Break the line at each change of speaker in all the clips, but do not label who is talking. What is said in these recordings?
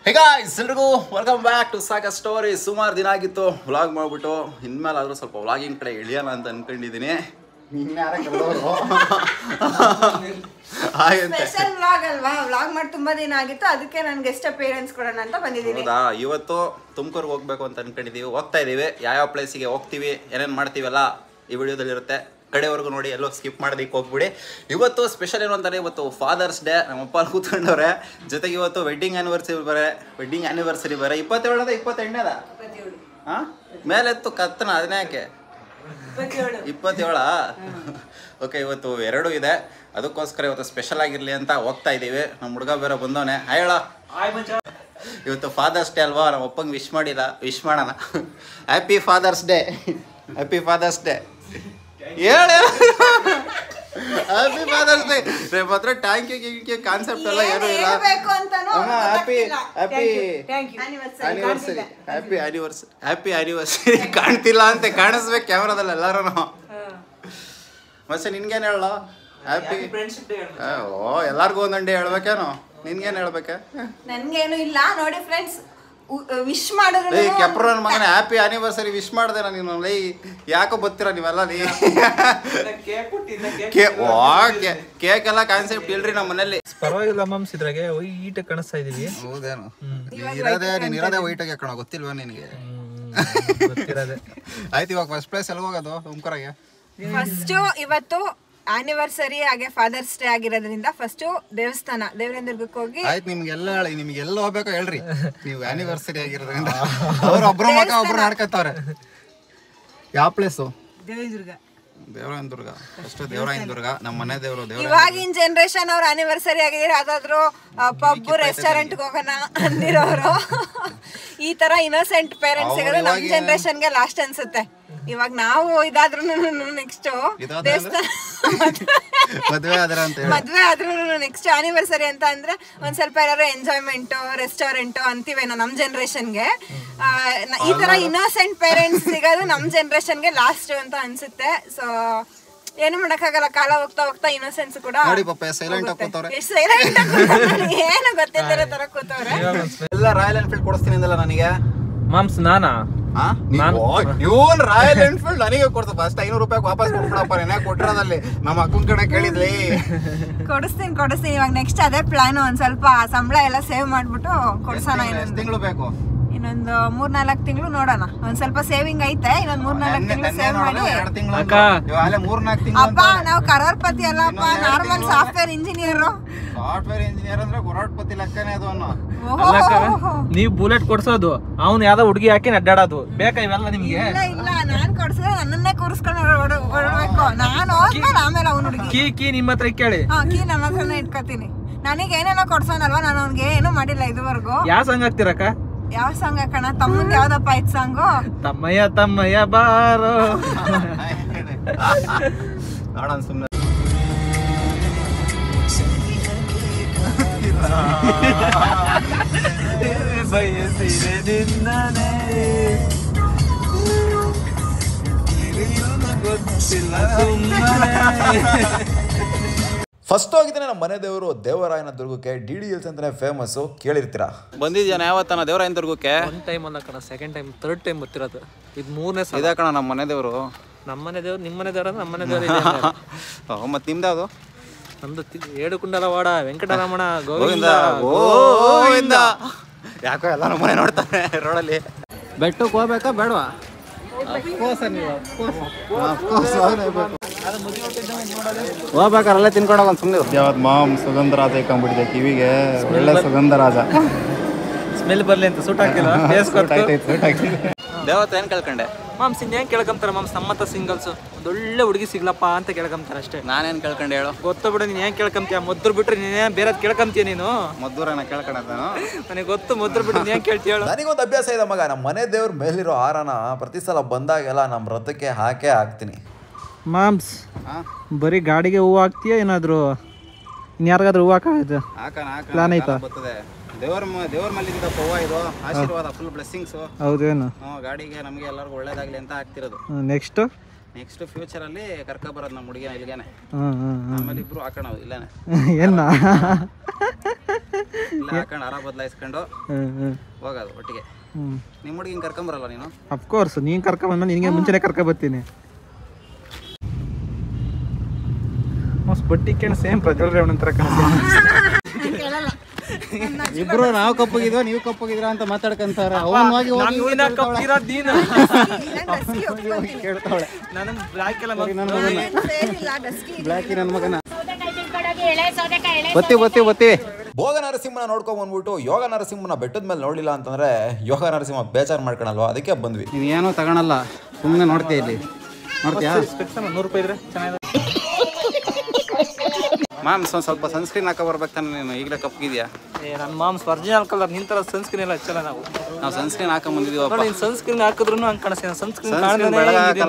Hey guys ಎಲ್ರಿಗೂ welcome back to ಸಾಕ story. ಸುಮಾರು ದಿನ ಆಗಿತ್ತು ವ್ಲಾಗ್ ಮಾಡಿಬಿಟ್ಟು, ಇನ್ಮೇಲೆ ಆದರೂ ಸ್ವಲ್ಪ ವ್ಲಾಗಿಂಗ್ ಕಡೆ ಇಳಿಯೋಣ ಅಂತ ಅನ್ಕೊಂಡಿದ್ದೀನಿ.
ಸ್ಪೆಷಲ್ ವ್ಲಾಗ್ ಅಲ್ವಾ, ವ್ಲಾಗ್ ಮಾಡಿ ತುಂಬಾ ದಿನ ಆಗಿತ್ತು, ಅದಕ್ಕೆ ನಾನು ಗೆಸ್ಟ್ ಅಪಿಯರೆನ್ಸ್ ಕೊಡೋಣ ಅಂತ ಬಂದಿದ್ದೀನಿ.
ಹೌದಾ, ಇವತ್ತು ತುಮಕೂರಿಗೆ ಹೋಗ್ಬೇಕು ಅಂತ ಅನ್ಕೊಂಡಿದ್ದೀವಿ. ಹೋಗ್ತಾ ಇದ್ದೀವಿ. ಯಾವ್ಯಾವ ಪ್ಲೇಸಿಗೆ ಹೋಗ್ತೀವಿ, ಏನೇನು ಮಾಡ್ತೀವಲ್ಲ ಈ ವಿಡಿಯೋದಲ್ಲಿರುತ್ತೆ. ಕಡೆವರೆಗೂ ನೋಡಿ, ಎಲ್ಲೋ ಸ್ಕಿಪ್ ಮಾಡೋದಕ್ಕೆ ಹೋಗ್ಬಿಡಿ. ಇವತ್ತು ಸ್ಪೆಷಲ್ ಏನು ಅಂತಾರೆ, ಇವತ್ತು ಫಾದರ್ಸ್ ಡೇ. ನಮ್ಮಪ್ಪ ಕೂತ್ಕೊಂಡವ್ರೆ. ಜೊತೆಗೆ ಇವತ್ತು ವೆಡ್ಡಿಂಗ್ ಆ್ಯನಿವರ್ಸರಿ ಬರೆ 27 28 ಹಾಂ ಮೇಲೆತ್ತು ಕತ್ತನ ಅದನ್ಯಾಕೆ 27. ಓಕೆ, ಇವತ್ತು 2 ಇದೆ. ಅದಕ್ಕೋಸ್ಕರ ಇವತ್ತು ಸ್ಪೆಷಲ್ ಆಗಿರಲಿ ಅಂತ ಹೋಗ್ತಾ ಇದ್ದೀವಿ. ನಮ್ಮ ಹುಡುಗ ಬೇರೆ ಬಂದವನೆ. ಹೇಳ, ಇವತ್ತು ಫಾದರ್ಸ್ ಡೇ ಅಲ್ವಾ, ನಮ್ಮ ಅಪ್ಪಂಗೆ ವಿಶ್ ಮಾಡಿಲ್ಲ, ವಿಶ್ ಮಾಡೋಣ. Happy father's day. Happy father's day ಹೇಳಿ. Happy father's day. ಮಾತ್ರ ಟ್ಯಾಂಕ್ ಯು ಕಾನ್ಸೆಪ್ಟ್ ಎಲ್ಲ ಏನೂ ಇಲ್ಲ. Happy anniversary, happy anniversary. ಕಾಣ್ತಿಲ್ಲ ಅಂತ ಕಾಣಿಸ್ಬೇಕು ಕ್ಯಾಮ್ರಾದಲ್ಲಿ ಎಲ್ಲರೂ. ಮತ್ತೆ ನಿನ್ಗೇನು ಹೇಳ? ಹ್ಯಾಪಿ ಓ, ಎಲ್ಲಾರ್ಗು ಒಂದೊಂದು ಹೇಳ್ಬೇಕೇನು? ನಿನ್ಗೇನು ಹೇಳ್ಬೇಕ?
ನನ್ಗೇನು ಇಲ್ಲ ನೋಡಿ ಫ್ರೆಂಡ್ಸ್, ವಿಶ್ ಮಾಡಿದ್ರು
ಕೆಪ್ರ ನನ್ನ ಮಗನ ಹ್ಯಾಪಿ ಆನಿವರ್ಸರಿ ವಿಶ್ ಮಾಡಿದೆ ನಾನು. ನೀನು ಲೈ ಯಾಕೋ ಬರ್ತೀರಾ ನೀವೆಲ್ಲ? ಕೇಕ್ ಎಲ್ಲ ಕಾನ್ಸೆಪ್ಟ್ ಇಲ್ರಿ ನಮ್ಮ ಮನೇಲಿ.
ಪರವಾಗಿಲ್ಲ ಮಾಮ್ಸ್, ಇದ್ರಾಗೆ ಈಟ ಕಾಣಿಸ್ತಾ ಇದೀವಿ.
ಹೌದೇನು? ನೀನ್ ಇರೋದೇ ವೈಟಾಗಿ ಕಣ, ಗೊತ್ತಿಲ್ವಾ ನಿನಗೆ? ಆಯ್ತು, ಇವಾಗ ಫಸ್ಟ್ ಪ್ಲೇಸ್ ಎಲ್ಲಿ ಹೋಗೋದು ತುಮಕೂರಾಗೆ?
ಫಸ್ಟ್ ಇವತ್ತು ಆನಿವರ್ಸರಿ ಹಾಗೆ ಫಾದರ್ಸ್ ಡೇ ಆಗಿರೋದ್ರಿಂದ ಫಸ್ಟ್ ದೇವಸ್ಥಾನ ದೇವರೇಂದ್ರಕ್ಕೆ ಹೋಗಿ.
ಆಯ್ತು, ನಿಮ್ಗೆಲ್ಲ ಹೇಳಿ, ನಿಮ್ಗೆ ಎಲ್ಲ ಹೋಗ್ಬೇಕೋ ಹೇಳ್ರಿ. ನೀವು ಆನಿವರ್ಸರಿ ಆಗಿರೋದ್ರಿಂದ ಅವ್ರು ಒಬ್ರು ಮಗ ಒಬ್ರು ಹಾಡ್ಕೊತಾವ್ರೆ. ಯಾವ ಪ್ಲೇಸು? ದೇವರಾಯನದುರ್ಗ. ಅಷ್ಟು ದೇವರಾಯನದುರ್ಗ ನಮ್ಮ ಮನೆ ದೇವರು.
ಇವಾಗಿನ ಜನರೇಷನ್ ಅವ್ರ ಆನಿವರ್ಸರಿ ಆಗಿದ್ರೆ ಯಾವ್ದಾದ್ರು ಪಬ್ ರೆಸ್ಟೋರೆಂಟ್ ಹೋಗೋಣ ಅಂದಿರೋರು. ಈ ತರ ಇನ್ನೋಸೆಂಟ್ ಪೇರೆಂಟ್ಸ್ ಸಿಗೋದು ನಮ್ ಜನರೇಷನ್ಗೆ ಲಾಸ್ಟ್ ಅನ್ಸುತ್ತೆ. ಇವಾಗ ನಾವು ಇದಾದ್ರೂ ನೆಕ್ಸ್ಟ್
ಮದ್ವೆ
ಆದ್ರೂ ನೆಕ್ಸ್ಟ್ ಆನಿವರ್ಸರಿ ಅಂತ ಅಂದ್ರೆ ಒಂದ್ ಸ್ವಲ್ಪ ಏನಾದ್ರು ಎಂಜಾಯ್ಮೆಂಟ್ ರೆಸ್ಟೋರೆಂಟ್ ಅಂತೀವೇನೋ ನಮ್ ಜನರೇಷನ್ಗೆ. ಈ ತರ ಇನ್ನೋಸೆಂಟ್ ಪೇರೆಂಟ್ಸ್ ಸಿಗೋದು ನಮ್ ಜನರೇಷನ್ಗೆ ಲಾಸ್ಟ್ ಅಂತ ಅನ್ಸುತ್ತೆ. ಸೊ ಏನು ಮಾಡಕ್ಕಾಗಲ್ಲ, ಕಾಲ ಹೋಗ್ತಾ ಹೋಗ್ತಾ ಇನ್ನೋಸೆನ್ಸ್ ಕೂಡ
ಸೈಲೆಂಟ್
ಏನು ಗೊತ್ತಿಲ್ಲದ ತರ ಕೂತವ್ರೆ.
ಎಲ್ಲ ರಾಯಲ್ ಎನ್ಫೀಲ್ಡ್ ಕೊಡಿಸ್ತೀನಿ ಅಂದಲ್ಲ ನನಗೆ
ಮಾಮ್ಸ್. ನಾನಾ?
ಇವನ್ ರಾಯಲ್ ಎನ್ಫೀಲ್ಡ್ ನನಗೆ ಕೊಡ್ತು. ಫಸ್ಟ್ 500 ರೂಪಾಯಿ ವಾಪಸ್ ಕೊಟ್ಬಿಡಪ್ಪ. ನೆನೆ ಕೊಟ್ಟಿರೋದಲ್ಲಿ ನಮ್ಮ ಅಕ್ಕನ ಕಡೆ ಕೇಳಿದ್ಲಿ.
ಕೊಡಿಸ್ತೀನಿ ಇವಾಗ. ನೆಕ್ಸ್ಟ್ ಅದೇ ಪ್ಲಾನ್. ಒಂದ್ ಸ್ವಲ್ಪ ಸಂಬಳ ಎಲ್ಲ ಸೇವ್ ಮಾಡ್ಬಿಟ್ಟು ಕೊಡ್ಸೋಣ.
ಎಷ್ಟು ತಿಂಗಳು ಬೇಕು?
ಇನ್ನೊಂದು 3-4 ತಿಂಗಳು ನೋಡೋಣ. ಒಂದ್ ಸ್ವಲ್ಪ ಸೇವಿಂಗ್ ಐತೆ, ಇನ್ನೊಂದ್ 3-4 ತಿಂಗಳು ಸೇವ್ ಮಾಡಿ.
2 ತಿಂಗಳು
ಅಪ್ಪ ನಾವು ಕರೋಡ್ಪತಿ ಅಲ್ಲಪ್ಪ, normal software engineer.
Software engineer ಅಂದ್ರೆ ಕರೋಡ್ಪತಿ ಲೆಕ್ಕನೇ ಅದು.
ನೀವ್ ಬುಲೆಟ್ ಕೊಡ್ಸೋದು, ಅವ್ನು ಯಾವ್ದೋ ಹುಡುಗಿ ಹಾಕಿ ಅಡ್ಡಾಡೋದು ಬೇಕಾ ಇವೆಲ್ಲ ನಿಮ್ಗೆ?
ಇಲ್ಲ ನಾನ್ ಕೊಡ್ಸಿದ್ರೆ ನನ್ನನ್ನೇ ಕೂರಿಸ್ಕೊಂಡು ಹೊರಡ್ಬೇಕು. ನಾನು ಹೋದ್ಮೇಲೆ ಆಮೇಲೆ ಅವ್ನ ಹುಡುಗಿ.
ಕೀ ನಿಮ್ಮ ಹತ್ರ ಕೇಳಿ.
ಕೀ ನನ್ನ ಹತ್ರನೇ ಇಟ್ಕೋತೀನಿ. ನನಗೆ ಏನೇನೋ ಕೊಡ್ಸೋನಲ್ವಾ, ನಾನು ಅವ್ನಿಗೆ ಏನೂ ಮಾಡಿಲ್ಲ ಇದುವರೆಗೂ.
ಯಾವ ಸಾಂಗ್ ಹಾಕ್ತಿರಕ್ಕ?
ಯಾವ ಸಾಂಗ್ ಹಾಕೋಣ? ತಮ್ಮಂದು ಯಾವ್ದಪ್ಪ ಇದ್ ಸಾಂಗು?
ತಮ್ಮಯ್ಯ ತಮ್ಮಯ್ಯ ಬಾರೋ.
ನೋಡೋಣ ಸುಮ್ಮನೆ. ಫಸ್ಟ್ ಹೋಗಿದ್ದೇನೆ ನಮ್ಮ ಮನೆ ದೇವರು ದೇವರಾಯನದುರ್ಗಕ್ಕೆ. DDLs ಅಂತಾನೆ ಫೇಮಸ್, ಕೇಳಿರ್ತೀರಾ? ಬಂದಿದ್ಯಾನ ಯಾವತ್ತನ ದೇವರಾಯನದುರ್ಗಕ್ಕೆ?
ಒನ್ ಟೈಮ್ ಅಲ್ಲ ಕಣ, ಸೆಕೆಂಡ್ ಟೈಮ್ ಥರ್ಡ್ ಟೈಮ್ ಬರ್ತಿರೋದು. ಇದು 3ನೇ ಸಲ.
ಇದೇ ಕಣ ನಮ್ಮ ಮನೆ ದೇವರು.
ನಮ್ಮ ಮನೆ ದೇವ್ರು, ನಿಮ್ಮ ಮನೆ ದೇವ್ರ? ನಮ್ಮ ಮನೆ ದೇವ್ರು.
ಮತ್ತೆ ನಿಮ್ದು ಯಾವುದು?
ನಮ್ದು ಏಡುಕುಂಡಲವಾಡ ವೆಂಕಟರಮಣ
ಗೋವಿಂದ ಗೋವಿಂದ. ಯಾಕೋ ಎಲ್ಲ ನಮ್ಮ ಮನೆ ನೋಡ್ತಾರೆ ರೋಡಲ್ಲಿ. ಬೆಟ್ಟಕ್ಕೆ ಹೋಗ್ಬೇಕಾ ಬೇಡವಾ? ಹೋಗ್ಬೇಕಾರಲ್ಲೇ ತಿನ್ಕೊಂಡೋಗ ಒಂದು ಸುಮ್ಮನೆ. ಯಾವತ್ತು ಮಾಮ್ ಸುಗಂಧರಾಜ ಇಟ್ಕೊಂಡ್ಬಿಟ್ಟಿದೆ ಕಿವಿಗೆ, ಒಳ್ಳೆ ಸುಗಂಧರಾಜ.
ಸ್ಮೆಲ್ ಬರ್ಲಿ ಅಂತ ಸೂಟ್ ಹಾಕಿಲ್ಲ.
ದೇವತೆ ಏನ್ ಕೇಳ್ಕೊಂಡೆ?
ಮಾಮ್ಸ್ ಇನ್ನೇನ್ ಕೇಳ್ಕೊಂತಾರೆ ಮಾಮ್ಸ್, ನಮ್ಮತ್ತ ಸಿಂಗಲ್ಸ್ ಒಂದೊಳ್ಳೆ ಹುಡುಗಿ ಸಿಗ್ಲಪ್ಪ ಅಂತ ಕೇಳ್ಕೊಂತಾರೆ ಅಷ್ಟೇ.
ನಾನೇನ್ ಕೇಳ್ಕೊಂಡೆ ಹೇಳು?
ಗೊತ್ತು ಬಿಡು, ನೀನ್ ಏನ್ ಕೇಳ್ಕೊಂತೀಯ? ಮೊದ್ರು ಬಿಟ್ರೆ ನೀನೇನ್ ಬೇರೆ ಕೇಳ್ಕೊಂತೀಯ ನೀನು?
ಮದ್ದೂರನ್ನ ಕೇಳ್ಕೊಂಡ
ನನಗೆ ಗೊತ್ತು. ಮೊದ್ರು ಬಿಟ್ಟು ನೀನ್ ಕೇಳ್ತೀಯ ಹೇಳು?
ನನಗೊಂದು ಅಭ್ಯಾಸ ಇದೆ ಮಗ, ನಮ್ಮ ಮನೆ ದೇವ್ರ ಮೇಲಿರೋ ಹಾರನ ಪ್ರತಿ ಸಲ ಬಂದಾಗೆಲ್ಲ ನಮ್ಮ ರಥಕ್ಕೆ ಹಾಕ್ತೀನಿ.
ಮಾಮ್ಸ್ ಬರೀ ಗಾಡಿಗೆ ಹೂವು ಹಾಕ್ತೀಯ ಏನಾದ್ರು ಇನ್ಯಾರಿಗಾದ್ರೂ ಹೂವು ಹಾಕೋದು ಪ್ಲಾನ್ ಐತಾ?
ದೇವ್ರ ಮೇಲಿಂದ ಪವ್ವ ಇದು ಆಶೀರ್ವಾದ, ಫುಲ್ ಬ್ಲೆಸ್ಸಿಂಗ್ಸ್.
ಹೌದೇನು?
ಗಾಡಿಗೆ ನಮಗೆ ಎಲ್ಲರಿಗೂ ಒಳ್ಳೇದಾಗ್ಲಿ ಅಂತ ಹಾಕ್ತಿರೋದು.
ನೆಕ್ಸ್ಟ್
ನೆಕ್ಸ್ಟ್ ಫ್ಯೂಚರಲ್ಲಿ ಕರ್ಕೊಬರೋದು ನಮ್ಮ ಹುಡುಗಿನ ಇಲ್ಲಿಗೇನೆ.
ಹಾಂ
ಆಮೇಲೆ ಇಬ್ರು ಹಾಕೋಣ ಇಲ್ಲೇನೆ
ಏನ
ಇಲ್ಲ ಹಾಕೊಂಡು ಆರ ಬದಲಾಯಿಸ್ಕೊಂಡು ಹೋಗೋದು ಒಟ್ಟಿಗೆ. ನಿಮ್ಮ ಹುಡುಗಿನ ಕರ್ಕೊಂಬರಲ್ಲ ನೀನು?
ಅಫ್ಕೋರ್ಸ್ ನೀನು ಕರ್ಕೊಂಬಂದ ನಿನಗೆ ಮುಂಚೆನೇ ಕರ್ಕೊಬರ್ತೀನಿ. ಬಟ್ಟಿ ಕೇಳಿ ಸೇಮ್ ಪ್ರಜ್ವಲ್ ರೇವಣ್ಣ ಥರ
ಇಬ್ರು ನಾವು ಕಪ್ಪಗಿದ್ವ ನೀವು ಕಪ್ಪಗಿದ್ರ ಅಂತ ಮಾತಾಡ್ಕೊಂತಾರ. ಕೇಳ್ತಾವಳೆ ಬ್ಲ್ಯಾಕಿ ನನ್ನ ಮಗನ. ಬತ್ತೀವಿ
ಭೋಗ ನರಸಿಂಹನ ನೋಡ್ಕೊಂಡ್ ಬಂದ್ಬಿಟ್ಟು ಯೋಗ ನರಸಿಂಹನ ಬೆಟ್ಟದ ಮೇಲೆ ನೋಡ್ಲಿಲ್ಲ ಅಂತಂದ್ರೆ ಯೋಗ ನರಸಿಂಹ ಬೇಜಾರು ಮಾಡ್ಕೊಳಲ್ವಾ, ಅದಕ್ಕೆ ಬಂದ್ವಿ.
ನೀನು ಏನೂ ತಗೊಳಲ್ಲ, ಸುಮ್ಮನೆ ನೋಡ್ತೀಯ ಇಲ್ಲಿ. ನೋಡ್ತೀಯಾ?
100 ರೂಪಾಯಿ ಇದ್ರೆ ಚೆನ್ನಾಗಿದೆ.
ಮ್ಯಾಮ್ ಸ್ವಲ್ಪ ಸನ್ಸ್ಕ್ರೀನ್ ಹಾಕೋ ಬರ್ಬೇಕು ತಾನೆ ನೀನು, ಈಗಲೇ ಕಪ್ಪಗಿದ್ಯಾ?
ನನ್ನ ಮಾಮ್ಸ್ ಒರಿಜಿನಲ್ ಕಲರ್ ನಿಂತರ ಸನ್ಸ್ಕ್ರೀನ್ ಎಲ್ಲ ಹಚ್ಚಲ್ಲ ನಾವು
ಸನ್ಸ್ಕ್ರೀನ್ ಹಾಕೊಂಡ್ ಬಂದಿದೀವಪ್ಪ.
ನೀನು ಸನ್ಸ್ಕ್ರೀನ್ ಹಾಕಿದ್ರು ಹಂಗೆ ಕಾಣಿಸ್ತೀನಿ. ಸನ್ಸ್ಕ್ರೀನ್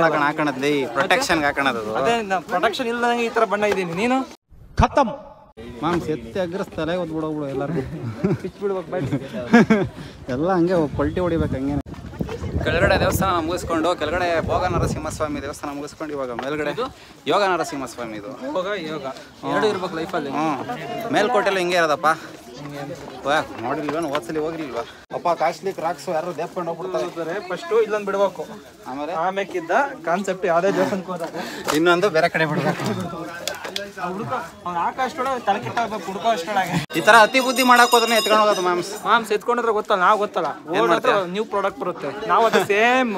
ಹಾಕೋಣದ್ದು ಪ್ರೊಟೆಕ್ಷನ್ಗೆ ಹಾಕೋಣದು.
ಅದೇ ಪ್ರೊಟೆಕ್ಷನ್ ಇಲ್ಲದಂಗೆ ಈ ಥರ ಬಣ್ಣ ಇದ್ದೀನಿ. ನೀನು
ಖತಮ್ ಮ್ಯಾಮ್ ಎತ್ತಿ ಅಗ್ರಸ್ತಲೆ ಓದ್ಬಿಡೋಗ್ಬಿಡು ಎಲ್ಲರೂ
ಪಿಚ್ ಬಿಡ್ಬೇಕು ಬೈ
ಎಲ್ಲ ಹಂಗೆ ಪಲ್ಟಿ ಹೊಡಿಬೇಕು ಹಂಗೆ. ಕೆಳಗಡೆ ದೇವಸ್ಥಾನ ಮುಗಿಸ್ಕೊಂಡು ಕೆಳಗಡೆ ಭೋಗ ನರಸಿಂಹಸ್ವಾಮಿ ದೇವಸ್ಥಾನ ಮುಗಿಸ್ಕೊಂಡು ಇವಾಗ ಮೇಲ್ಗಡೆ ಯೋಗ ನರಸಿಂಹಸ್ವಾಮಿ ಇದು.
ಯೋಗ ಎರಡು ಇರ್ಬೇಕು ಲೈಫಲ್ಲಿ.
ಮೇಲ್ಕೋಟೆಲ್ಲ ಹಿಂಗೆ ಇರೋದಪ್ಪ. ನೋಡಿಲ್ವೇನು ಓದ್ಸಲಿ ಹೋಗಿಲ್ವಾ ಅಪ್ಪ? ಕಾಸ್ಟ್ಲಿ ಕ್ರಾಕ್ಸ್ ಯಾರು ದೇಪ್ಕೊಂಡು ಹೋಗ್ಬಿಡ್ತಾರೆ.
ಫಸ್ಟು ಇಲ್ಲೊಂದು ಬಿಡ್ಬೇಕು, ಆಮೇಕಿದ್ದ ಕಾನ್ಸೆಪ್ಟ್ ಯಾವುದೇ ದೇವಸ್ಥಾನಕ್ಕೆ ಹೋದಾಗ
ಇನ್ನೊಂದು ಬೇರೆ ಕಡೆ ಬಿಡ್ಬೇಕು. ಈ ತರ ಅತಿ ಬುದ್ಧಿ ಮಾಡಕ್ ಹೋದ್ರೆ ಎತ್ಕೊಂಡು ಹೋಗೋದು ಮ್ಯಾಮ್ಸ್
ಎತ್ಕೊಂಡ್ರೆ ಗೊತ್ತಲ್ಲ, ನಾವು ಗೊತ್ತಲ್ಲ. ನ್ಯೂ ಪ್ರಾಡಕ್ಟ್ ಬರುತ್ತೆ, ನಾವು ಅದು ಸೇಮ್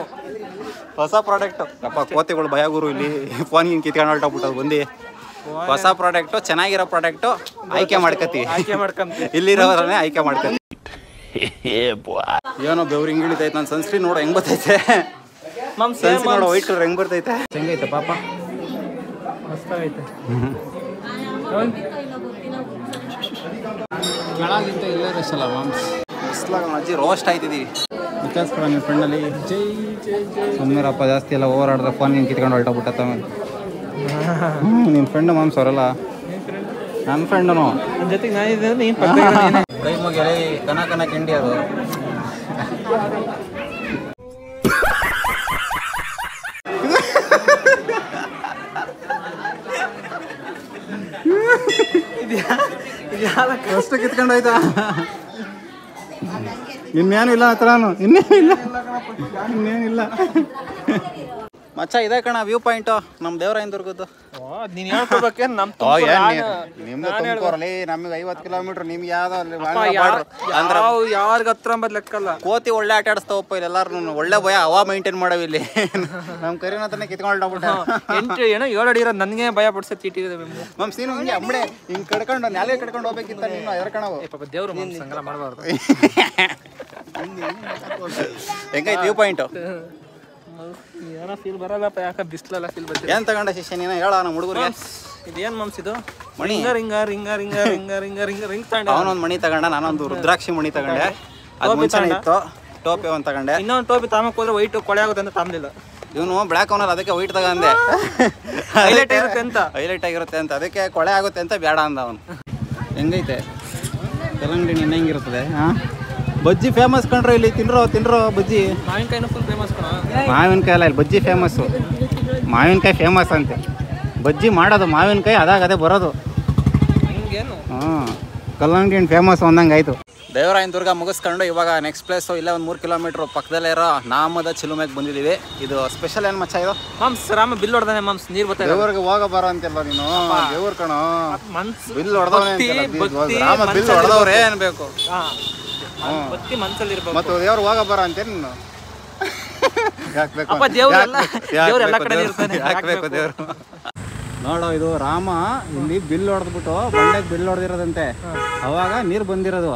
ಹೊಸ ಪ್ರಾಡಕ್ಟ್. ಅಪ್ಪ ಕೋತಿಗಳು ಭಯ ಗುರು ಇಲ್ಲಿ ಫೋನ್ ಹಿಂಗೆ ಕಿತ್ಕೊಂಡು ಹೊರಟೋಗ್ಬಿಟ್ಟದು ಬಂದು. ಹೊಸ ಪ್ರಾಡಕ್ಟು ಚೆನ್ನಾಗಿರೋ ಪ್ರಾಡಕ್ಟು ಆಯ್ಕೆ ಮಾಡ್ಕೊತೀವಿ. ಇಲ್ಲಿರೋರನ್ನೇ ಆಯ್ಕೆ ಮಾಡ್ಕೊತೀವಿ. ಏನೋ ಬೆವ್ರು ಹಿಂಗೆ ಇಳಿತೈತೆ. ನನ್ನ ಸನ್ಸ್ಕ್ರೀನ್ ನೋಡೋ ಹೆಂಗ್ ಬರ್ತೈತೆ. ಸನ್ಸ್ಕ್ರೀನ್ ನೋಡೋ ವೈಟ್ ಕಲರ್ ಹೆಂಗ್ ಬರ್ತೈತೆ. ಹೆಂಗೈತೆ ಪಾಪ?
ಮಸ್ತಾಗೈತೆ.
ಕೆಳಗಿಂತ ಇಲ್ಲೇ ರಸಲ್ಲ ಮ್ಯಾಮ್ಸ್. ಬಿಸ್ಲಾಗ ಅಜ್ಜಿ ರೋಸ್ಟ್ ಆಯ್ತಿದ್ದೀವಿ. ವಿಚಾರಿಸ್ಕೊಳ ನಿಮ್ಮ ಫ್ರೆಂಡಲ್ಲಿ ಸುಮ್ಮನೆರಪ್ಪ, ಜಾಸ್ತಿ ಎಲ್ಲ ಓವರ್ ಆಡಿದ್ರೆ ಫೋನ್ ಹಿಂಗೆ ಕಿತ್ಕೊಂಡು ಹೊರಟೋಗ್ಬಿಟ್ಟತ್ತ ಆಮೇಲೆ. ನಿಮ್ಮ ಫ್ರೆಂಡು ಮ್ಯಾಮ್ಸ್ ಅವರಲ್ಲ? ನನ್ನ ಫ್ರೆಂಡನು
ನನ್ನ ಜೊತೆಗೆ ನಾನಿದ್ದೆ. ನೀನು
ಕೈ ಮುಗಿಯಲಿ ಕನ ಕಿಂಡಿ ಅದು. ಅಷ್ಟು ಕಿತ್ಕೊಂಡು ಹೋಯ್ತಾ? ಇನ್ನೇನು ಇಲ್ಲ ಆ ಥರನು, ಇನ್ನೇನಿಲ್ಲ ಮಚ್ಚ. ಇದೆ ಕಣ ವ್ಯೂ ಪಾಯಿಂಟು ನಮ್ಮ ದೇವರಾಯನದುರ್ಗದ್ದು.
ನೀನು ಹೇಳ್ಕೊಬೇಕೆ?
ನಿಮ್ದು ತುಮಕೂರಲ್ಲಿ ನಮಗೆ 50 ಕಿಲೋಮೀಟರ್, ನಿಮ್ಗೆ
ಯಾವ್ರಿಗೆ ಹತ್ರ ಅಂಬದ್ ಲೆಕ್ಕಲ್ಲ.
ಕೋತಿ ಒಳ್ಳೆ ಆಟ ಆಡಿಸ್ತಾವಪ್ಪ ಇಲ್ಲಿ ಎಲ್ಲಾರು. ಒಳ್ಳೆ ಭಯ ಅವ ಮೇಂಟೈನ್ ಮಾಡವಿ ಇಲ್ಲಿ. ನಮ್ಮ ಕರಿನ ತಾನೆ ಕಿತ್ಕೊಂಡೋಗ್ಬಿಟ್ಟ.
7 ಅಡಿ ಇರೋದು ನನಗೆ ಭಯ ಪಡಿಸೋ ಚೀಟಿ ಇದೆ
ಮ್ಯಾಮ್. ನೀನು ಹಿಂಗೆ ಅಮ್ಮಡೆ ಹಿಂಗೆ ಕಡ್ಕೊಂಡು ನಾಳೆ ಕಡ್ಕೊಂಡು ಹೋಗ್ಬೇಕಿತ್ತ ನೀನು ಎದರ್ಕಣವು.
ದೇವ್ರು ಸಂಗಲ ಮಾಡಬಾರ್ದು.
ಹೆಂಗೈತೆ ವ್ಯೂ ಪಾಯಿಂಟು?
ಏನೋ ಫೀಲ್ ಬರಲ್ಲಪ್ಪ, ಯಾಕೆ ಬಿಸ್ಲೆಲ್ಲ ಫೀಲ್ ಬರ್ತೀವಿ.
ಏನು ತಗೊಂಡ ಶಿಷ್ಯ ನೀನು ಹೇಳ ನಮ್ಮ ಹುಡುಗರಿಗೆ?
ಇದೇನು ಮಮ್ಸ್ ಇದು?
ಮಣಿ
ರಿಂಗ್ ತಗೊಂಡೆ.
ಅವನೊಂದು ಮಣಿ ತಗೊಂಡ, ನಾನೊಂದು ರುದ್ರಾಕ್ಷಿ ಮಣಿ ತಗೊಂಡೆ. ಅದು ಮುಂಚೆ ಇತ್ತು. ಟೋಪಿ ಒಂದು ತಗೊಂಡೆ.
ಇನ್ನೊಂದು ಟೋಪಿ ತಾಮಕ್ಕೆ ಹೋದ್ರೆ ವೈಟ್ ಕೊಳೆ ಆಗುತ್ತೆ ಅಂತ ತಾಂಬಲಿಲ್ಲ.
ಇವನು ಬ್ಲ್ಯಾಕ್ ಅವನಲ್ಲ, ಅದಕ್ಕೆ ವೈಟ್ ತಗೊಂಡೆ.
ಹೈಲೈಟ್ ಆಗಿರುತ್ತೆ ಅಂತ.
ಹೈಲೈಟ್ ಆಗಿರುತ್ತೆ ಅಂತ, ಅದಕ್ಕೆ ಕೊಳೆ ಆಗುತ್ತೆ ಅಂತ ಬೇಡ ಅಂದ ಅವನು. ಹೆಂಗೈತೆ ಕಲ್ಲಂಗಡಿ ನಿನ್ನ ಹೆಂಗಿರ್ತದೆ? ಹಾಂ, ಬಜ್ಜಿ ಫೇಮಸ್ ಕಂಡ್ರೆ ಇಲ್ಲಿ. ತಿನ್ರೋ ಬಜ್ಜಿ.
ಮಾವಿನಕಾಯಿನೂ ಫುಲ್ ಫೇಮಸ್ ಕಣ.
ಮಾವಿನಕಾಯಿ ಅಲ್ಲ, ಇಲ್ಲಿ ಬಜ್ಜಿ ಫೇಮಸ್ಸು. ಮಾವಿನಕಾಯಿ ಫೇಮಸ್ ಅಂತೆ. ಬಜ್ಜಿ ಮಾಡೋದು ಮಾವಿನಕಾಯಿ, ಅದೇ ಬರೋದು.
ಹಿಂಗೇನು?
ಹಾಂ, ಕಲ್ಲಂಗಡಿ ಫೇಮಸ್ ಒಂದಂಗೆ ಆಯಿತು. ದೇವರಾಯನದುರ್ಗ ಮುಗಿಸ್ಕೊಂಡು ಇವಾಗ ನೆಕ್ಸ್ಟ್ ಪ್ಲೇಸು ಇಲ್ಲೇ ಒಂದು 3 ಕಿಲೋಮೀಟ್ರ್ ಪಕ್ಕದಲ್ಲೇ ಇರೋ ನಾಮದ ಚಿಲುಮೆಗೆ ಬಂದಿದ್ದೀವಿ. ಇದು ಸ್ಪೆಷಲ್ ಏನು ಮಚ್ಚ ಇದು?
ಮಾಮ್ಸ್ ರಾಮ ಬಿಲ್ ಹೊಡೆದಾನೆ ಮಾಮ್ಸ್. ನೀರು ಬರ್ತಾ
ದೇವ್ರಿಗೆ ಹೋಗ ಬರೋ ಅಂತೆಲ್ಲ ನೀನು. ದೇವ್ರ ಕಣೋ, ಬಿಲ್ ಹೊಡೆದವ್ರೆ. ರಾಮ ಬಿಲ್ ಹೊಡೆದವ್ರೆ ಅನ್ಬೇಕು.
ಭಕ್ತಿ ಮನ್ಸಲ್ಲಿ ಇರ್ಬೇಕು.
ಮತ್ತು ದೇವ್ರು ಹೋಗ ಬರ ಅಂತೇನು ನೀನು?
ಅಪ್ಪ ದೇವ್ರು ಎಲ್ಲ ಕಡೆ ಇರ್ತಾನೆ.
ಹಾಕ್ಬೇಕು ದೇವ್ರು. ನೋಡೋ, ಇದು ರಾಮ ಇಲ್ಲಿ ಬಿಲ್ ಹೊಡೆದ್ಬಿಟ್ಟು ಬಂಡೆಗೆ ಬಿಲ್ ಹೊಡೆದಿರೋದಂತೆ. ಅವಾಗ ನೀರು ಬಂದಿರೋದು.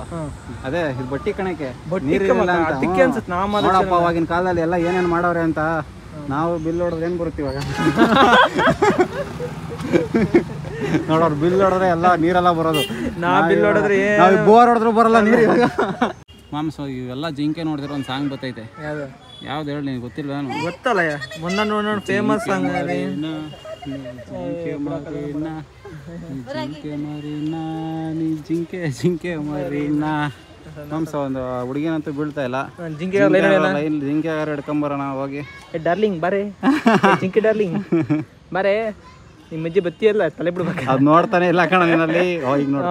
ಅದೇ ಇದು ಬಟ್ಟಿ ಕಣಕ್ಕೆ ನೀರಿಲ್ಲ ಅಂತ. ನೋಡಪ್ಪ ಅವಾಗಿನ ಕಾಲದಲ್ಲಿ ಎಲ್ಲ ಏನೇನು ಮಾಡವ್ರೆ ಅಂತ. ನಾವು ಬಿಲ್ ಹೊಡೆದ್ರೆ ಏನು ಬರುತ್ತೆ ಇವಾಗ? ನೋಡೋರು ಬಿಲ್ ಹೊಡೆದ್ರೆ ಎಲ್ಲ ನೀರೆಲ್ಲ ಬರೋದು. ನಾವು ಬೋರ್ ಹೊಡೆದ್ರು ಬರಲ್ಲ ನೀರು ಇವಾಗ. ಮಾಮ್ಸ ಇವೆಲ್ಲ ಜಿಂಕೆ ನೋಡಿದ್ರೆ ಒಂದು ಸಾಂಗ್ ಬರ್ತೈತೆ. ಯಾವ್ದು ಹೇಳಿ ನಿನಗೆ ಗೊತ್ತಿಲ್ಲ?
ಗೊತ್ತಲ್ಲ, ಮೊನ್ನೆ ನೋಡಿ ಫೇಮಸ್ ಸಾಂಗ್.
ಜಿಂಕೆ ಮರಿನಾ ಮಾಂಸ ಒಂದು ಹುಡುಗಿನಂತೂ ಬೀಳ್ತಾ ಇಲ್ಲ.
ಜಿಂಕೆ
ಜಿಂಕೆಗಾರ ಹಿಡ್ಕೊಂಬರೋಣ ಹೋಗಿ.
ಡಾರ್ಲಿಂಗ್ ಬಾರೆ ಜಿಂಕೆ ಡಾರ್ಲಿಂಗ್ ಬಾರೆ. ನಿಮ್ಮ ಅಜ್ಜಿ ಬತ್ತಿಯಲ್ಲ ತಲೆ ಬಿಡ್ಬೇಕು.
ಅದು ನೋಡ್ತಾನೆ ಇಲ್ಲ ಕಣ ನೀನಲ್ಲಿ. ಈಗ ನೋಡಿ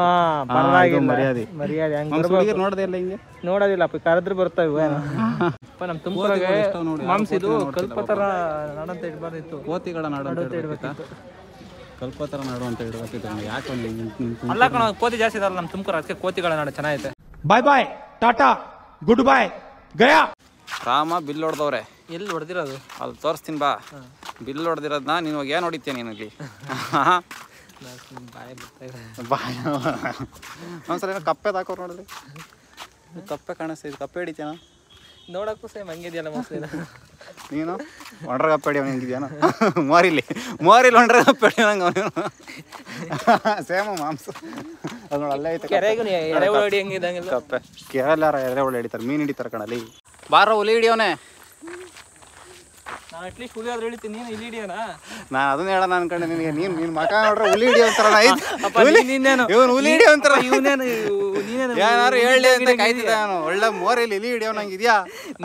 ಮರ್ಯಾದೆ
ಮರ್ಯಾದೆ
ನೋಡ್ದೆ ಇಲ್ಲ ಹಿಂಗೆ
ನೋಡೋದಿಲ್ಲ ಕರೆದ್ರೆ ಬರ್ತಾವೆ. ನಮ್ಮ ತುಮಕೂರಾಗೆ ಮಾಂಸ ಇದು ಕಲ್ಪತರ ನಾಡು ಅಂತ ಇಡಬಾರ್ದಿತ್ತು.
ಕೋತಿಗಳ ನಾಡು ಅಂತ ಇಡಬೇಕಿತ್ತು. ಕಲ್ಪತರ ನಾಡು ಅಂತ ಇಡಬೇಕಿತ್ತು. ಯಾಕೆ
ಅಲ್ಲ ಕಣ ಕೋತಿ ಜಾಸ್ತಿ ಇದಾರಲ್ಲ ನಮ್ಮ ತುಮಕೂರು, ಅದಕ್ಕೆ ಕೋತಿಗಳ ನಾಡು ಚೆನ್ನಾಗೈತೆ.
ಬಾಯ್ ಬಾಯ್ ಟಾಟಾ ಗುಡ್ ಬಾಯ್ ಗಯಾ.
ರಾಮ ಬಿಲ್ ಹೊಡೆದವ್ರೆ.
ಎಲ್ಲಿ ಹೊಡೆದಿರೋದು?
ಅಲ್ಲಿ ತೋರಿಸ್ತೀನಿ ಬಾ. ಬಿಲ್ ಹೊಡೆದಿರೋದನ್ನ ನೀನು ಏನು ಹೊಡಿತೀಯ ನೀನಲ್ಲಿ? ಬಾಯ್ ಒಂದ್ಸಲ ಏನೋ ಕಪ್ಪೆ ಹಾಕೋರು ನೋಡಿದ್ರಿ. ಕಪ್ಪೆ ಕಾಣಿಸ್ತಿದ್ ಕಪ್ಪೆ ಹಿಡಿತೀನ
ನೋಡಕ್ಕೂ ಸೇಮ್ ಹಂಗಿದೆಯಲ್ಲ ಮೋಸ್ಟ್ಲಿ.
ನೀನು ಒಂಡ್ರ ಕಪ್ಪೆ ಹಿಡಿಯೋ ಹೆಂಗಿದ್ಯಾನ? ಮೋರಿಲಿ ಒಂಡ್ರ ಕಪ್ಪೆ ಹಿಡಿಯೋ ನಂಗೆ ಅವನು ಸೇಮ ಮಾಂಸ. ಅದು ನೋಡಿ ಅಲ್ಲೇ ಐತೆ
ಕೆರೆಗೂ ಎರೆಹುಳು ಹಿಡಿ ಹೆಂಗಿದಂಗಿಲ್ಲ.
ಕಪ್ಪೆ ಕೇರಳ ಎರೆಹುಳು ಹಿಡಿತಾರೆ, ಮೀನು ಹಿಡಿತಾರೆ ಕಣಲ್ಲಿ. ಬಾರ ಹುಲಿ ಹಿಡಿಯೋನೆ.
ನಾನು ಅಟ್ಲೀಸ್ಟ್ ಹುಲಿ ಆದ್ರೆ ಹಿಡಿತೀನಿ, ನೀನು ಇಲ್ಲಿ ಹಿಡಿಯೋಣ.
ನಾನು ಅದನ್ನ ಹೇಳೋಣ ಅನ್ಕೊಂಡೆ ನಿನಗೆ. ನೀನು ಮಕ ನೋಡ್ರೆ ಹುಲಿ ಹಿಡಿಯೋ ಒಂಥರ
ನೀನೇನು
ಇವನು ಹುಲಿ ಹಿಡಿಯೋ ಒಂಥರ.
ನೀನೇನು
ಏನಾರು ಹೇಳಿ ಅಂತ ಕಾಯ್ತಿದ್ದೆ ನಾನು. ಒಳ್ಳೆ ಮೋರಲ್ಲಿ ಇಲ್ಲಿ ಹಿಡಿಯೋ ನಂಗಿದ್ಯಾ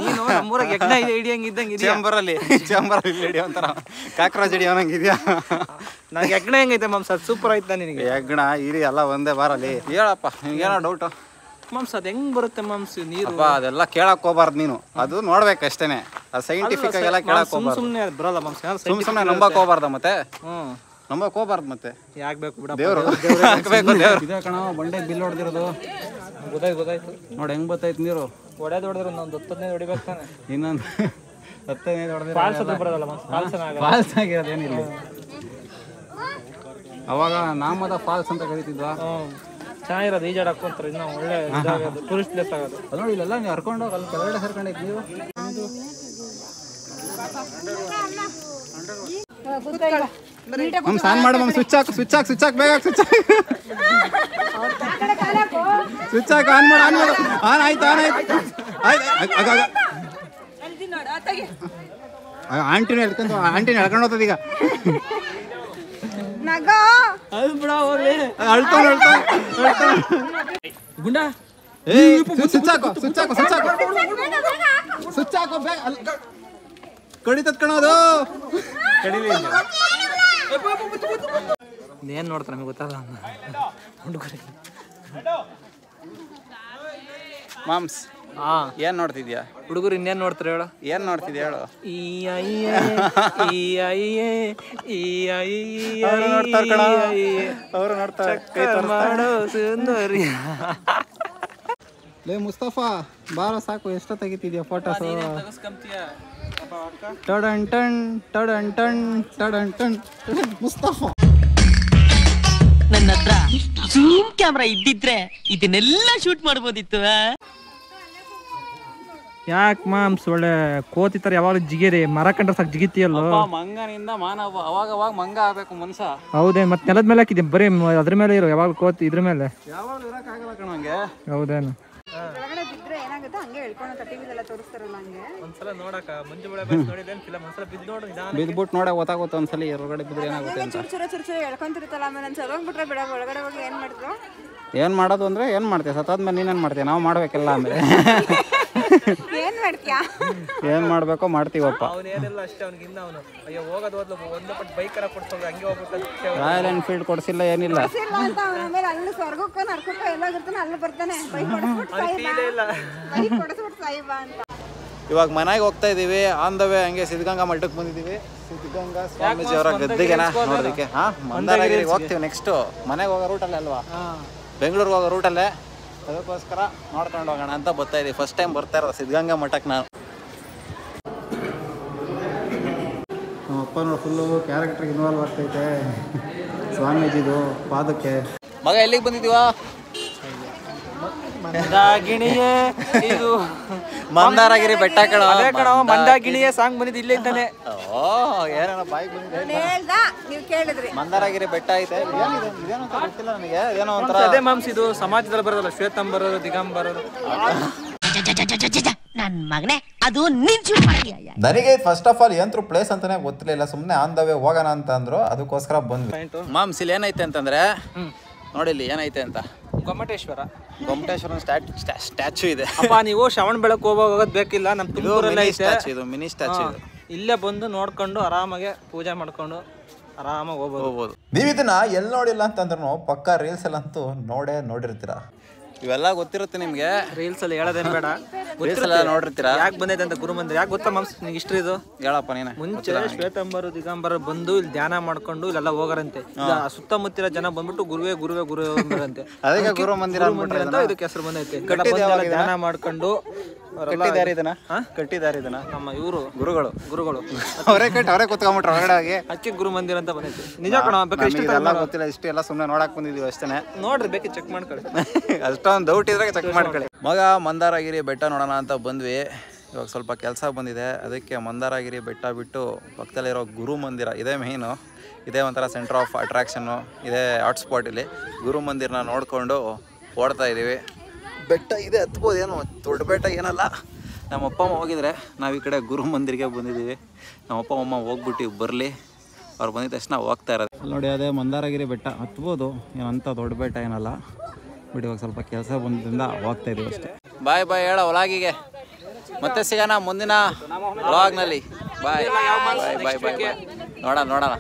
ನೀನು? ನಮ್ಮೂರಾಗ ಯಜ್ಞ ಹಿಡಿಯಂಗಿದ್ದಂಗೆ
ಚೇಂಬರಲ್ಲಿ ಇಲ್ಲಿ ಹಿಡಿಯೋ ಒಂಥರ ಕಾಕ್ರೋಚ್ ಹಿಡಿಯೋ ನಂಗಿದ್ಯಾ?
ನನಗೆ ಯಜ್ಞ ಹೆಂಗೈತೆ ಮಾಂಸ? ಸೂಪರ್ ಆಯ್ತಾ ನಿನಗೆ?
ಯಜ್ಞ ಇರಿ ಎಲ್ಲ ಒಂದೇ ಬಾರಲ್ಲಿ. ಹೇಳಪ್ಪ ನಿನ್ಗೇನೋ ಡೌಟು?
ಮಾಂಸ ಅದು ಹೆಂಗ್ ಬರುತ್ತೆ ಮಾಂಸ? ನೀರು
ಅದೆಲ್ಲ ಕೇಳಕ್ ಹೋಗ್ಬಾರ್ದು ನೀನು. ಅದು ನೋಡ್ಬೇಕಷ್ಟೇನೆ. ಅದು ಸೈಂಟಿಫಿಕ್ ಆಗೆಲ್ಲ ಕೇಳಕ್ ಹೋಗ್ಬಾರ್ದು.
ಸುಮ್ಮನೆ ಬರಲ್ಲ ಮಾಂಸ.
ಸುಮ್ಮನೆ ನಂಬಕ್ ಹೋಗ್ಬಾರ್ದ ಮತ್ತೆ. ನಂಬಕ್ ಹೋಗ್ಬಾರ್ದು ಮತ್ತೆ.
ಯಾಕೆ ಬೇಕು ಬಿಡ,
ದೇವ್ರು ಹಾಕ್ಬೇಕು. ದೇವ್ರು ಇದೇ ಕಣ ಬಂಡೆ ಬಿಲ್ ಹೊಡೆದಿರೋದು.
ಗೊತ್ತಾಯ್ತು
ನೋಡಿ ಹೆಂಗ್ ಬರ್ತೈತೆ ನೀರು.
ಹೊಡೆದ್ರು ಒಂದು 10 ಹೊಡಿಬೇಕು ತಾನೆ.
ಇನ್ನೊಂದು 10 ಹೊಡೆದ್ರೆ
ಫಾಲ್ಸ್ ಹತ್ರ ಬರೋದಲ್ಲ ಮಾಂಸ.
ಫಾಲ್ಸ್ ಆಗಿರೋದೇನಿಲ್ಲ. ಅವಾಗ ನಾಮದ ಫಾಲ್ಸ್ ಅಂತ ಕರಿತಿದ್ವಾ.
ಚೆನ್ನಾಗಿರೋದು, ಈಜಾಡ್ ಹಾಕೊಂತಾರೆ. ಇನ್ನೂ ಒಳ್ಳೆ ಟೂರಿಸ್ಟ್ ಪ್ಲೇಸ್ ಆಗೋದು.
ಅದು ನೋಡಿ ಇಲ್ಲೆಲ್ಲ ನೀವು ಹರ್ಕೊಂಡು ಅಲ್ಲಿ ಕೆಳಗಡೆ ಸರ್ಕೊಂಡಿದ್ದು ನೀವು. ಆನ್ ಮಾಡು ಸ್ವಿಚ್ ಹಾಕು ಬೇಗ ಸ್ವಿಚ್ ಹಾಕು. ಆನ್ ಮಾಡು. ಆಯ್ತು ಆಂಟಿನ ಎಳ್ಕೊಂಡು ಹೋಗ್ತದ ಈಗ.
ಗುಂಡ
ಸ್ವಿಚ್ ಹಾಕು ಬೇಗ. ಕಡಿತದ ಕಣೋದು.
ಏನ್ ನೋಡ್ತಾರೆ ನಮಗೆ ಗೊತ್ತಲ್ಲ ಹುಡುಗರಿ.
ಮಾಮ್ಸ್ ಏನ್ ನೋಡ್ತಿದ್ಯಾ?
ಹುಡುಗರು ಇನ್ನೇನ್ ನೋಡ್ತಾರೆ ಹೇಳು?
ಏನ್ ನೋಡ್ತಿದ್ಯಾ ಹೇಳು? ಅವರು ನೋಡ್ತಾರೆ. ಲೇ ಮುಸ್ತಫಾ ಬಾರ ಸಾಕು. ಎಷ್ಟ ತೆಗಿತಿದ್ಯಾ ಫೋಟೋಸ್? ಮುಸ್ತಫಾ
ನನ್ನ ಹತ್ರ ಜೂಮ್ ಕ್ಯಾಮ್ರಾ ಇದ್ದಿದ್ರೆ ಇದನ್ನೆಲ್ಲ ಶೂಟ್ ಮಾಡ್ಬೋದಿತ್ತು.
ಯಾಕೆ ಮಾಮ್ಸ್ ಒಳ್ಳೆ ಕೋತಿ ತರ ಯಾವಾಗ ಜಿಗಿರಿ ಮರ ಕಂಡ್ರೆ ಸಾಕು ಜಿಗಿತಿಯಲ್ಲೋ.
ಮಂಗನಿಂದ ಮಾನವ ಅವಾಗ ಮಂಗ ಆಗ್ಬೇಕು ಮನುಷ್ಯ.
ಹೌದೇನು? ಮತ್ತೆ ನೆಲದ ಮೇಲೆ ಹಾಕಿದ್ದೆ ಬರೀ ಅದ್ರ ಮೇಲೆ ಇರೋ ಯಾವಾಗ ಕೋತಿ ಇದ್ರ ಮೇಲೆ
ಯಾವಾಗ ಇರಕ್ಕಾಗಲ್ಲ ಕಣ ಹಂಗೆ.
ಹೌದೇನು?
ಒಳಗಡೆ ಬಿದ್ರೆ ಏನಾಗುತ್ತೆ ಹಂಗೆ ಹೇಳ್ಕೊಂಡು ಟಿವಿಲೆಲ್ಲ ತೋರಿಸ್ತಾರಲ್ಲ ಹಂಗೆ.
ಒಂದ್ಸಲ ನೋಡಕ ಮಂಜು ಬಳೆ ನೋಡಿದೇನು ಫಿಲಮ್. ಒಂದ್ಸಲ ಬಿದ್ದು ನೋಡು.
ಬಿದ್ಬಿಟ್ಟು ನೋಡೇ ಗೊತ್ತಾಗುತ್ತೆ ಒಂದ್ಸಲ ಹೊರಗಡೆ ಬಿದ್ರೆ ಏನಾಗುತ್ತೆ ಅಂತ.
ಚುರುಚುರು ಹೇಳ್ಕೊಂತಿರುತ್ತಲ್ಲ. ಆಮೇಲೆ ನಾನು ಸರೋಗ್ಬಿಟ್ರೆ ಬಿಡ ಒಳಗಡೆ ಹೋಗಿ ಏನ್ ಮಾಡಿದ್ರು?
ಏನ್ ಮಾಡೋದು ಅಂದ್ರೆ ಏನ್ ಮಾಡ್ತೀಯ? ಸತ್ತಾದ್ಮೇಲೆ ನೀನೇನ್ ಮಾಡ್ತೀಯ? ನಾವು ಮಾಡ್ಬೇಕೆಲ್ಲ. ಆಮೇಲೆ
ಏನ್ ಮಾಡ್ತೀಯಾ?
ಏನ್ ಮಾಡ್ಬೇಕೋ ಮಾಡ್ತೀವಪ್ಪ.
ಅವನೇನಿಲ್ಲ ಅಷ್ಟೇ. ಅವ್ನಿಗಿನ್ನ ಅವನು ಅಯ್ಯೋ ಹೋಗೋದು ಒಂದು ಪಟ್ಟು ಬೈಕರ ಕೊಡ್ಸೋದು ಹಂಗೆ ಹೋಗ್ಬಿಟ್ಟು
ರಾಯಲ್ ಎನ್ಫೀಲ್ಡ್ ಕೊಡ್ಸಿಲ್ಲ ಏನಿಲ್ಲ.
ಆಮೇಲೆ ಅಲ್ಲಿ ಸ್ವರ್ಗಕ್ಕೋ ನರ್ಕಕ್ಕೋ ಎಲ್ಲಾಗಿರ್ತಾನೆ ಅಲ್ಲಿ ಬರ್ತಾನೆ ಬೈಕ್ ಕೊಡಿಸ್ಬಿಟ್ಟು ಸಾಯಿಬ ಅಂತ.
ಇವಾಗ ಮನೆಗೆ ಹೋಗ್ತಾ ಇದೀವಿ. ಆನ್ ದ ವೇ ಹಂಗೆ ಸಿದ್ಧಗಂಗಾ ಮಠಕ್ಕೆ ಬಂದಿದ್ದೀವಿ. ಸಿದ್ಧಗಂಗಾ ಸ್ವಾಮೀಜಿ ಅವರ ಗದ್ದೆಗೆನ ನೋಡೋದಕ್ಕೆ. ಮಂದಾರಗಿರಿಗೆ ಹೋಗ್ತೀವಿ ನೆಕ್ಸ್ಟ್. ಮನೆಗೆ ಹೋಗೋ ರೂಟಲ್ಲೇ ಅಲ್ವಾ? ಬೆಂಗಳೂರಿಗೆ ಹೋಗೋ ರೂಟಲ್ಲೇ. ಅದಕ್ಕೋಸ್ಕರ ನೋಡ್ಕೊಂಡು ಹೋಗೋಣ ಅಂತ ಬರ್ತಾ ಇದೀವಿ. ಫಸ್ಟ್ ಟೈಮ್ ಬರ್ತಾ ಇರೋದು ಸಿದ್ಧಗಂಗಾ ಮಠಕ್ಕೆ ನಾನು. ನಮ್ಮಪ್ಪ ನೋಡಿ ಫುಲ್ಲು ಕ್ಯಾರೆಕ್ಟರ್ ಇನ್ವಾಲ್ವ್ ಆಗ್ತೈತೆ ಸ್ವಾಮೀಜಿದು ಪಾದಕ್ಕೆ. ಮಗ ಎಲ್ಲಿಗೆ ಬಂದಿದ್ದೀವಾ?
ಮಂದಾಗಿಣಿಯೇ ಇದು
ಮಂದಾರಗಿರಿ ಬೆಟ್ಟ ಕಣ.
ಅದೇ ಕಣ ಮಂದಾಗಿಣಿಯೇ ಸಾಂಗ್ ಬಂದಿದ್ದು ಇಲ್ಲೇ ಇದ್ದಾನೆ.
ಓ ಏನೇನೋ ಬಾಯಿಗೆ ಬಂದಿದೆ.
ಹೇಳ್ದ ನೀವು ಕೇಳಿದ್ರಿ.
ಮಂದಾರಗಿರಿ ಬೆಟ್ಟ ಐತೆ. ಇದೇನೋ ಅಂತ ಗೊತ್ತಿಲ್ಲ ನನಗೆ. ಏನೋ ಒಂಥರ
ಅದೇ ಮಾಂಸ ಇದು ಸಮಾಜದಲ್ಲಿ ಬರೋದಲ್ಲ. ಶ್ವೇತಂಬರೋರು ದಿಗಂಬರೋರು.
ನನ್ ಮಗನೇ ಅದು ನಿಜ.
ನನಗೆ ಫಸ್ಟ್ ಆಫ್ ಆಲ್ ಏನ್ರು ಪ್ಲೇಸ್ ಅಂತಾನೆ ಗೊತ್ತಿರಲಿಲ್ಲ. ಸುಮ್ಮನೆ ಆನ್ ದ ವೇ ಹೋಗೋಣ ಅಂತ ಅಂದ್ರು, ಅದಕ್ಕೋಸ್ಕರ ಬಂದ್ವಿ.
ಮಾಮ್ಸ್ ಇಲ್ಲಿ ಏನೈತೆ ಅಂತಂದ್ರೆ ನೋಡಿ ಇಲ್ಲಿ ಏನೈತೆ ಅಂತ.
ಗೊಮ್ಮಟೇಶ್ವರ
ಗೊಮ್ಮಟೇಶ್ವರನ ಸ್ಟ್ಯಾಚು ಇದೆ.
ಅಪ್ಪ ನೀವು ಶ್ರವಣ ಬೆಳಕು ಹೋಗೋದು ಬೇಕಿಲ್ಲ, ನಮ್ಮ ತುಮಕೂರಲ್ಲೇ ಐತೆ
ಸ್ಟ್ಯಾಚು ಇದು, ಮಿನಿ ಸ್ಟ್ಯಾಚು ಇದು.
ಇಲ್ಲೇ ಬಂದು ನೋಡ್ಕೊಂಡು ಆರಾಮಾಗೆ ಪೂಜೆ ಮಾಡ್ಕೊಂಡು ಆರಾಮಾಗಿ ಹೋಗ್ಬೋದು.
ನೀವು ಇದನ್ನ ಎಲ್ಲಿ ನೋಡಿಲ್ಲ ಅಂತಂದ್ರೂ ಪಕ್ಕ ರೀಲ್ಸ್ ಎಲ್ಲಂತೂ ನೋಡಿರ್ತೀರಾ.
ಇವೆಲ್ಲ ಗೊತ್ತಿರುತ್ತೆ ನಿಮ್ಗೆ,
ರೀಲ್ಸ್ ಅಲ್ಲಿ ಹೇಳೋದೇನು ಬೇಡ,
ರೀಲ್ಸ್ ಎಲ್ಲ ನೋಡಿರ್ತೀರಾ.
ಯಾಕೆ ಬಂದೈತೆ ಅಂತ ಗುರುಮಂದಿರ ಯಾಕೆ ಗೊತ್ತಾ ಮಾಮ್ಸ್ ನಿಂಗೆ ಇಷ್ಟ ಇದು?
ಹೇಳಪ್ಪ ನೀನೆ.
ಮುಂಚೆ ಶ್ವೇತಂಬರು ದಿಗಂಬರ ಬಂದು ಇಲ್ಲಿ ಧ್ಯಾನ ಮಾಡ್ಕೊಂಡು ಇಲ್ಲೆಲ್ಲ ಹೋಗಾರಂತೆ. ಸುತ್ತಮುತ್ತಿರ ಜನ ಬಂದ್ಬಿಟ್ಟು ಗುರುವೇ ಅಂಬರಂತೆ.
ಅದಕ್ಕೆ ಗುರು ಮಂದಿರ
ಅಂತ ಇದಕ್ಕೆ ಹೆಸರು ಬಂದೈತೆ. ಧ್ಯಾನ ಮಾಡ್ಕೊಂಡು
ಕಟ್ಟಿದಾರೆ ಇದನ್ನ
ನಮ್ಮ ಇವರು
ಗುರುಗಳು
ಅವರೇ
ಕೂತ್ಕೊಂಡ್ಬಿಟ್ರು ಹೊರಗಡೆ ಹೋಗಿ.
ಅದಕ್ಕೆ ಗುರು ಮಂದಿರ ಅಂತ ಬಂದೈತೆ. ನಿಜ ಕಣ,
ಎಲ್ಲ ಗೊತ್ತಿಲ್ಲ, ಇಷ್ಟು ಎಲ್ಲ ಸುಮ್ಮನೆ ನೋಡಕ್ ಬಂದಿದೀವಿ ಅಷ್ಟೇ.
ನೋಡ್ರಿ ಬೇಕಿ ಚೆಕ್ ಮಾಡ್ಕೊಳ್ಳಿ.
ಅಷ್ಟೊಂದು ಡೌಟ್ ಇದ್ರೆ ಚೆಕ್ ಮಾಡ್ಕೊಳ್ಳಿ. ಮಗ ಮಂದಾರಗಿರಿ ಬೆಟ್ಟ ನೋಡೋಣ ಅಂತ ಬಂದ್ವಿ. ಇವಾಗ ಸ್ವಲ್ಪ ಕೆಲಸ ಬಂದಿದೆ, ಅದಕ್ಕೆ ಮಂದಾರಗಿರಿ ಬೆಟ್ಟ ಬಿಟ್ಟು ಪಕ್ಕದಲ್ಲಿರೋ ಗುರು ಮಂದಿರ ಇದೇ ಮೇಯ್ನು, ಇದೇ ಒಂಥರ ಸೆಂಟರ್ ಆಫ್ ಅಟ್ರಾಕ್ಷನ್ನು, ಇದೇ ಹಾಟ್ಸ್ಪಾಟ್. ಇಲ್ಲಿ ಗುರು ಮಂದಿರನ ನೋಡಿಕೊಂಡು ಓಡ್ತಾ ಇದ್ದೀವಿ. ಬೆಟ್ಟ ಇದೆ, ಹತ್ಬೋದು, ಏನು ದೊಡ್ಡ ಬೆಟ್ಟ ಏನಲ್ಲ. ನಮ್ಮ ಅಪ್ಪ ಅಮ್ಮ ಹೋಗಿದ್ರೆ ನಾವು ಈ ಕಡೆ ಗುರು ಮಂದಿರಿಗೆ ಬಂದಿದ್ದೀವಿ. ನಮ್ಮ ಅಪ್ಪ ಅಮ್ಮ ಹೋಗ್ಬಿಟ್ಟು ಬರಲಿ, ಅವ್ರು ಬಂದಿದ್ದ ತಕ್ಷಣ ಹೋಗ್ತಾ ಇರೋದು. ನೋಡಿ ಅದೇ ಮಂದಾರಗಿರಿ ಬೆಟ್ಟ, ಹತ್ಬೋದು, ಏನಂತ ದೊಡ್ಡ ಬೆಟ್ಟ ಏನಲ್ಲ. ಬಿಡಿ ಇವಾಗ ಸ್ವಲ್ಪ ಕೆಲಸ ಬಂದ್ರಿಂದ ಹೋಗ್ತಾ ಇದೀವಿ ಅಷ್ಟೇ. ಬಾಯ್ ಹೇಳೋ ವ್ಲಾಗಿಗೆ, ಮತ್ತೆ ಸಿಗೋಣ ಮುಂದಿನ ವ್ಲಾಗ್ನಲ್ಲಿ. ಬಾಯ್. ನೋಡೋಣ.